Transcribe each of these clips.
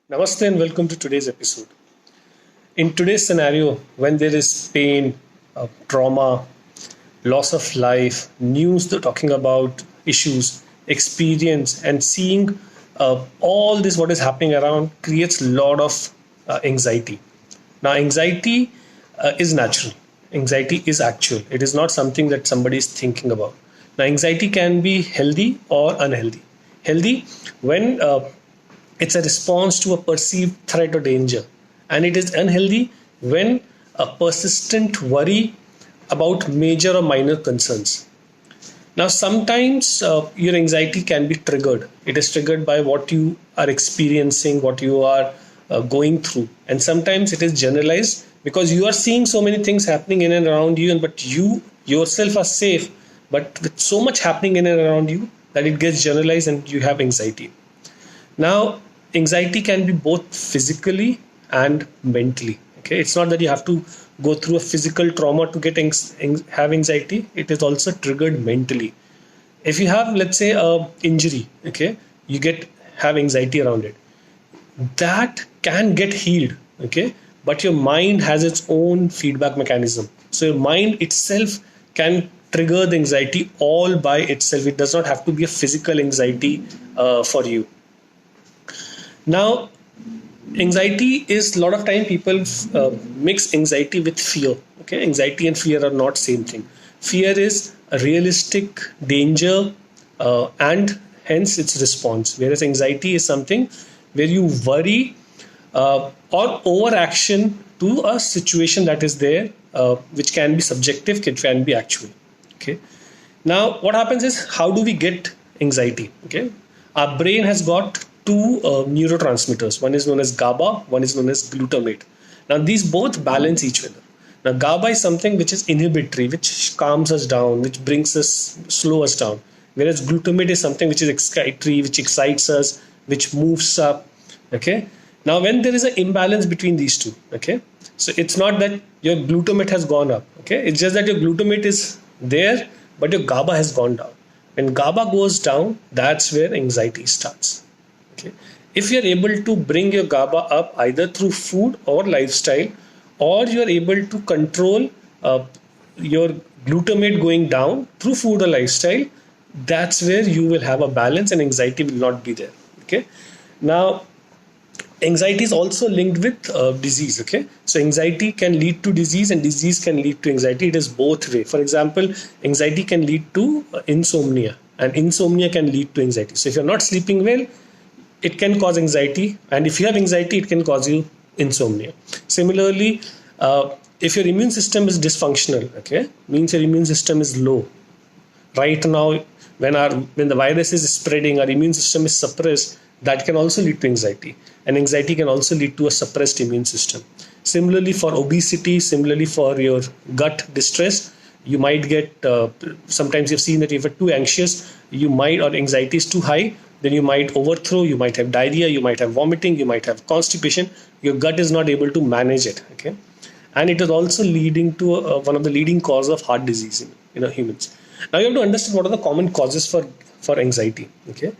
Namaste and welcome to today's episode. In today's scenario, when there is pain, trauma, loss of life, news talking about issues, experience, and seeing all this what is happening around creates a lot of anxiety. Now, anxiety is natural. Anxiety is actual. It is not something that somebody is thinking about. Now, anxiety can be healthy or unhealthy. Healthy when it's a response to a perceived threat or danger, and it is unhealthy when a persistent worry about major or minor concerns. Now, sometimes your anxiety can be triggered. It is triggered by what you are experiencing, what you are going through, and sometimes it is generalized because you are seeing so many things happening in and around you, and but you yourself are safe, but with so much happening in and around you that it gets generalized and you have anxiety. Now, anxiety can be both physically and mentally. Okay, it's not that you have to go through a physical trauma to get have anxiety. It is also triggered mentally. If you have, let's say, a injury, okay, you get have anxiety around it. That can get healed, okay, but your mind has its own feedback mechanism. So your mind itself can trigger the anxiety all by itself. It does not have to be a physical anxiety for you. Now, anxiety is a lot of time people mix anxiety with fear. Okay, anxiety and fear are not same thing. Fear is a realistic danger, and hence its response. Whereas anxiety is something where you worry or overaction to a situation that is there, which can be subjective, it can be actual. Okay. Now, what happens is, how do we get anxiety? Okay, our brain has got two neurotransmitters. One is known as GABA, one is known as glutamate. Now, these both balance each other. Now, GABA is something which is inhibitory, which calms us down, which brings us, slow us down. Whereas glutamate is something which is excitatory, which excites us, which moves up. Okay. Now, when there is an imbalance between these two, okay, so it's not that your glutamate has gone up. Okay, it's just that your glutamate is there, but your GABA has gone down. When GABA goes down, that's where anxiety starts. Okay. If you're able to bring your GABA up either through food or lifestyle, or you're able to control your glutamate going down through food or lifestyle, that's where you will have a balance and anxiety will not be there. Okay. Now, anxiety is also linked with disease. Okay, so anxiety can lead to disease and disease can lead to anxiety. It is both way. For example, anxiety can lead to insomnia, and insomnia can lead to anxiety. So if you're not sleeping well, it can cause anxiety, and if you have anxiety, it can cause you insomnia. Similarly, if your immune system is dysfunctional, okay, means your immune system is low. Right now, when the virus is spreading, our immune system is suppressed. That can also lead to anxiety, and anxiety can also lead to a suppressed immune system. Similarly, for obesity, similarly for your gut distress, you might get sometimes you've seen that if you're too anxious, you might, or anxiety is too high, then you might overthrow, you might have diarrhea, you might have vomiting, you might have constipation. Your gut is not able to manage it. Okay, and it is also leading to one of the leading causes of heart disease in humans. Now, you have to understand what are the common causes for anxiety. Okay,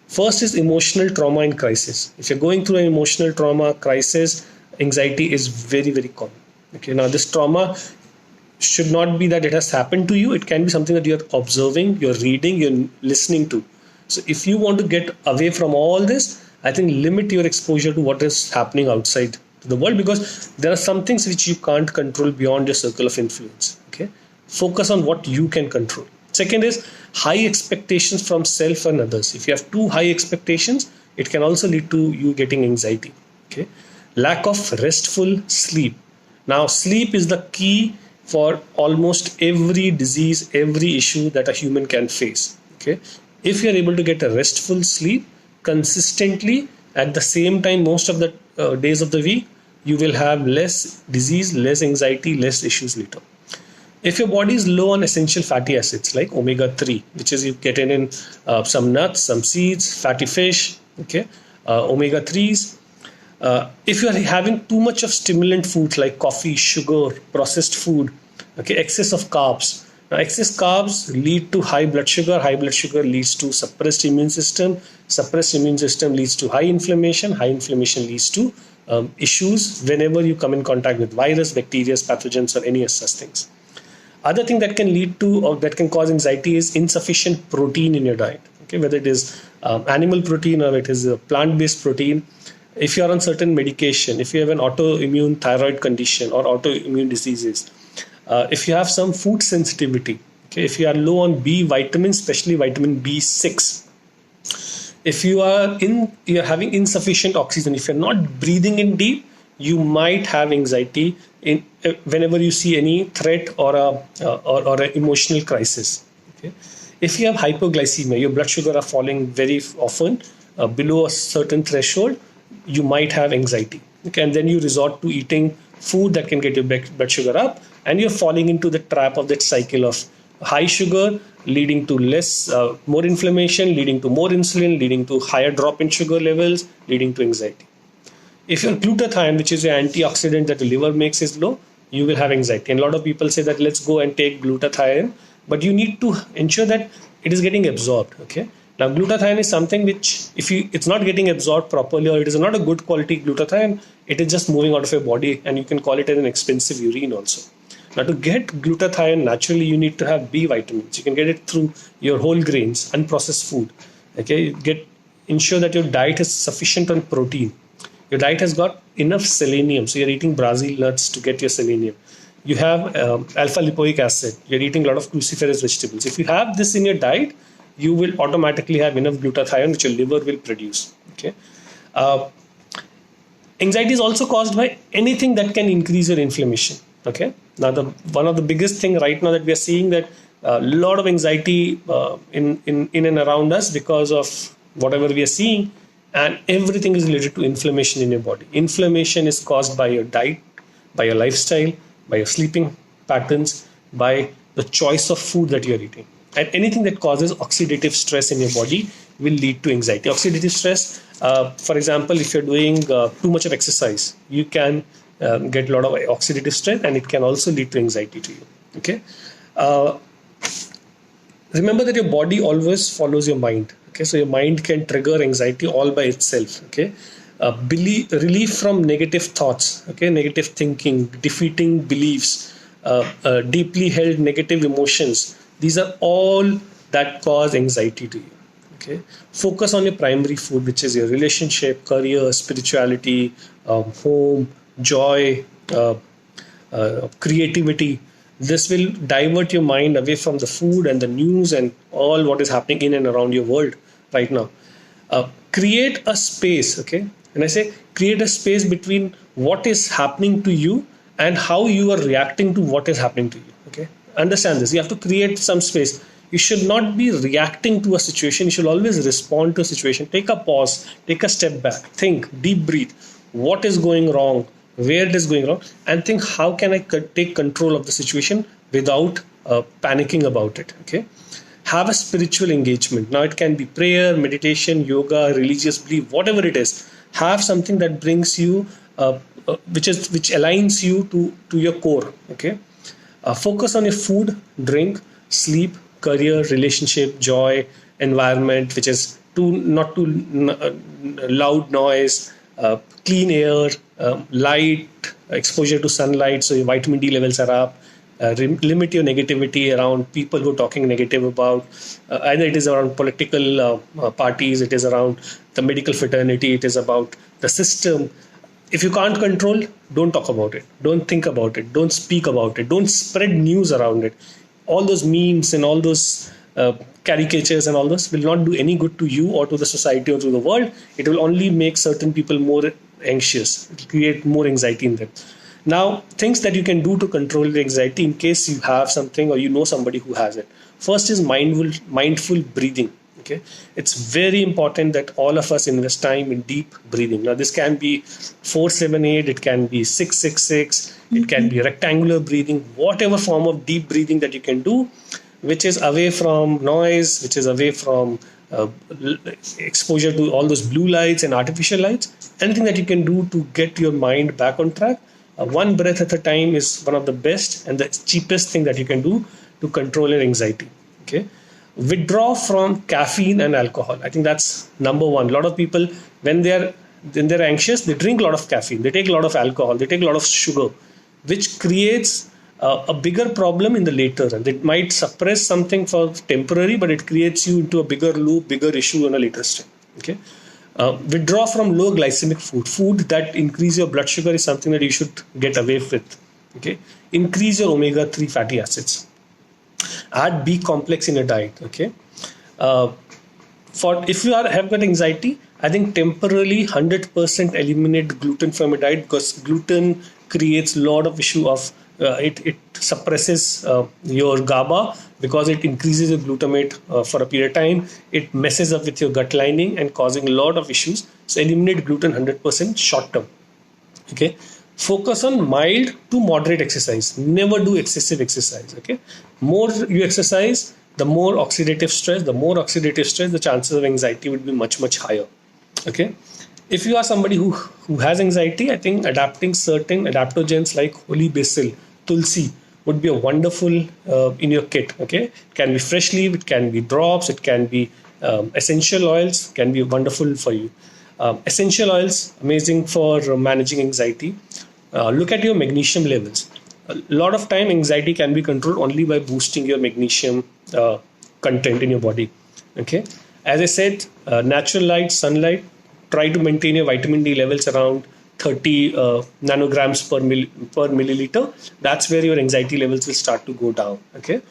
first is emotional trauma and crisis. If you're going through an emotional trauma crisis, anxiety is very, very common. Okay, now this trauma should not be that it has happened to you. It can be something that you're observing, you're reading, you're listening to. So if you want to get away from all this, I think limit your exposure to what is happening outside to the world, because there are some things which you can't control beyond your circle of influence. Okay, focus on what you can control. Second is high expectations from self and others. If you have too high expectations, it can also lead to you getting anxiety. Okay, lack of restful sleep. Now, sleep is the key for almost every disease, every issue that a human can face. Okay, if you are able to get a restful sleep consistently at the same time most of the days of the week, you will have less disease, less anxiety, less issues later. If your body is low on essential fatty acids like omega-3, which is you get in some nuts, some seeds, fatty fish, okay, omega-3s. If you are having too much of stimulant foods like coffee, sugar, processed food, okay, excess of carbs, Now, excess carbs lead to high blood sugar. High blood sugar leads to suppressed immune system. Suppressed immune system leads to high inflammation. High inflammation leads to issues whenever you come in contact with virus, bacteria, pathogens, or any such things. Other thing that can lead to or that can cause anxiety is insufficient protein in your diet. Okay, whether it is animal protein or it is a plant-based protein. If you are on certain medication, if you have an autoimmune thyroid condition or autoimmune diseases, if you have some food sensitivity, okay, if you are low on B vitamins, especially vitamin B6, if you're having insufficient oxygen, if you're not breathing in deep, you might have anxiety whenever you see any threat or an emotional crisis. Okay? If you have hypoglycemia, your blood sugar are falling very often below a certain threshold, you might have anxiety. Okay? And then you resort to eating food that can get your blood sugar up, and you're falling into the trap of that cycle of high sugar leading to more inflammation, leading to more insulin, leading to higher drop in sugar levels, leading to anxiety. If your glutathione, which is an antioxidant that the liver makes, is low, you will have anxiety. And a lot of people say that let's go and take glutathione, but you need to ensure that it is getting absorbed. Okay. Now, glutathione is something which, if it's not getting absorbed properly, or it is not a good quality glutathione, it is just moving out of your body, and you can call it an expensive urine also. Now, to get glutathione naturally, you need to have B vitamins. You can get it through your whole grains, unprocessed food. Okay, ensure that your diet is sufficient on protein. Your diet has got enough selenium, so you're eating Brazil nuts to get your selenium. You have alpha lipoic acid. You're eating a lot of cruciferous vegetables. If you have this in your diet, you will automatically have enough glutathione, which your liver will produce. Okay. Anxiety is also caused by anything that can increase your inflammation. Okay. Now, one of the biggest thing right now that we are seeing that a lot of anxiety in and around us because of whatever we are seeing, and everything is related to inflammation in your body. Inflammation is caused by your diet, by your lifestyle, by your sleeping patterns, by the choice of food that you're eating. And anything that causes oxidative stress in your body will lead to anxiety. Oxidative stress, for example, if you're doing too much of exercise, you can get a lot of oxidative stress, and it can also lead to anxiety to you. Okay. Remember that your body always follows your mind. Okay, so your mind can trigger anxiety all by itself. Okay, relief from negative thoughts. Okay, negative thinking, defeating beliefs, deeply held negative emotions. These are all that cause anxiety to you. Okay, focus on your primary food, which is your relationship, career, spirituality, home, joy, creativity. This will divert your mind away from the food and the news and all what is happening in and around your world right now. Create a space, okay? And I say create a space between what is happening to you and how you are reacting to what is happening to you, okay? Understand this. You have to create some space. You should not be reacting to a situation. You should always respond to a situation. Take a pause, take a step back, think, deep breathe. What is going wrong? Where it is going wrong, and think how can I take control of the situation without panicking about it. Okay, have a spiritual engagement. Now it can be prayer, meditation, yoga, religious belief, whatever it is. Have something that brings you which aligns you to your core. Okay, focus on your food, drink, sleep, career, relationship, joy, environment, which is not too loud noise, clean air, light, exposure to sunlight, so your vitamin D levels are up. Limit your negativity around people who are talking negative about either it is around political parties, it is around the medical fraternity, it is about the system. If you can't control, don't talk about it, don't think about it, don't speak about it, don't spread news around it. All those memes and all those caricatures and all this will not do any good to you or to the society or to the world. It will only make certain people more anxious. It will create more anxiety in them. Now, things that you can do to control the anxiety in case you have something or you know somebody who has it. First is mindful breathing. Okay, it's very important that all of us invest time in deep breathing. Now, this can be 4-7-8, it can be 6-6-6, it can be rectangular breathing, whatever form of deep breathing that you can do, which is away from noise, which is away from exposure to all those blue lights and artificial lights. Anything that you can do to get your mind back on track. One breath at a time is one of the best and the cheapest thing that you can do to control your anxiety. Okay, withdraw from caffeine and alcohol. I think that's number one. A lot of people, when they're anxious, they drink a lot of caffeine, they take a lot of alcohol, they take a lot of sugar, which creates a bigger problem in the later run. It might suppress something for temporary, but it creates you into a bigger loop, bigger issue on a later step. Okay. Withdraw from low glycemic food that increase your blood sugar is something that you should get away with. Okay. Increase your omega-3 fatty acids. Add B complex in a diet. Okay. For if you have got anxiety, I think temporarily 100% eliminate gluten from a diet, because gluten creates a lot of issue of it suppresses your GABA, because it increases your glutamate for a period of time. It messes up with your gut lining and causing a lot of issues. So eliminate gluten 100% short term. Okay. Focus on mild to moderate exercise. Never do excessive exercise. Okay. More you exercise, the more oxidative stress. The chances of anxiety would be much, much higher. Okay. If you are somebody who has anxiety, I think adapting certain adaptogens like holy basil, tulsi would be a wonderful in your kit. Okay. It can be fresh leaf, it can be drops, it can be essential oils, can be wonderful for you. Essential oils, amazing for managing anxiety. Look at your magnesium levels. A lot of time anxiety can be controlled only by boosting your magnesium content in your body. Okay. As I said, natural light, sunlight, try to maintain your vitamin D levels around 30 nanograms per milliliter. That's where your anxiety levels will start to go down. Okay.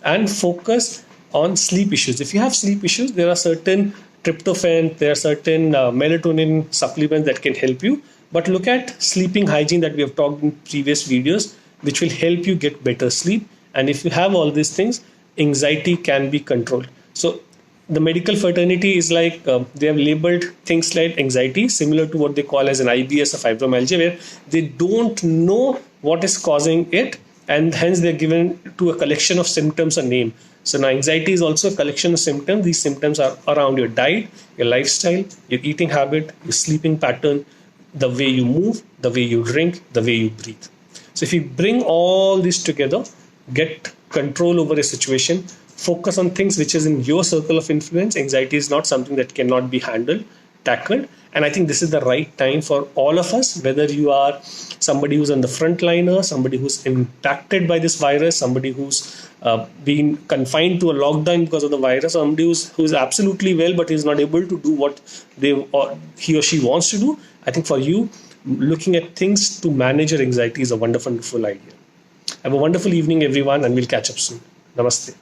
And focus on sleep issues. If you have sleep issues, there are certain tryptophan, there are certain melatonin supplements that can help you. But look at sleeping hygiene that we have talked in previous videos, which will help you get better sleep. And if you have all these things, anxiety can be controlled. So the medical fraternity is like they have labeled things like anxiety similar to what they call as an IBS or fibromyalgia, where they don't know what is causing it, and hence they're given to a collection of symptoms a name. So now anxiety is also a collection of symptoms. These symptoms are around your diet, your lifestyle, your eating habit, your sleeping pattern, the way you move, the way you drink, the way you breathe. So if you bring all this together, get control over a situation, focus on things which is in your circle of influence. Anxiety is not something that cannot be tackled. And I think this is the right time for all of us, whether you are somebody who's on the front liner, somebody who's impacted by this virus, somebody who's been confined to a lockdown because of the virus, somebody who's absolutely well but is not able to do what he or she wants to do. I think for you, looking at things to manage your anxiety is a wonderful idea. Have a wonderful evening, everyone, and we'll catch up soon. Namaste.